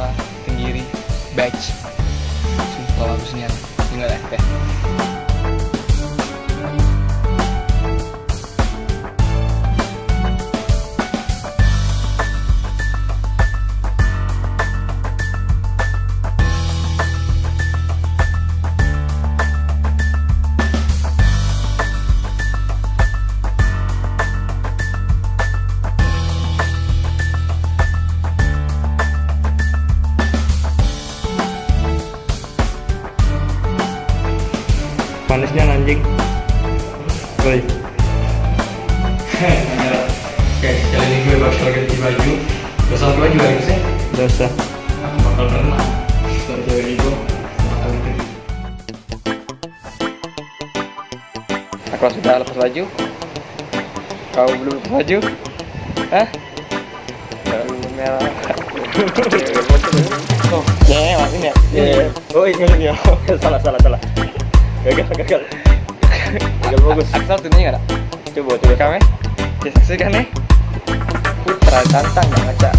Utara Tenggiri batch sumpah bagusnya tinggal teh. Manisnya anjing. Woi. Oke, kali ini gue bakal ganti baju. Dosa gue juga sih. Dosa. Aku bakal renang. Soalnya ini gue bakal ganti. Aku sudah lepas baju. Kau belum lepas baju? Hah? Baru merah. Oh, ya, maafin ya. Oh, ini ya. Salah. Gagal bagus. Aksal tunanya nggak ada? Coba. Kami? Saksikan nih. Putra tantang nggak ngaca.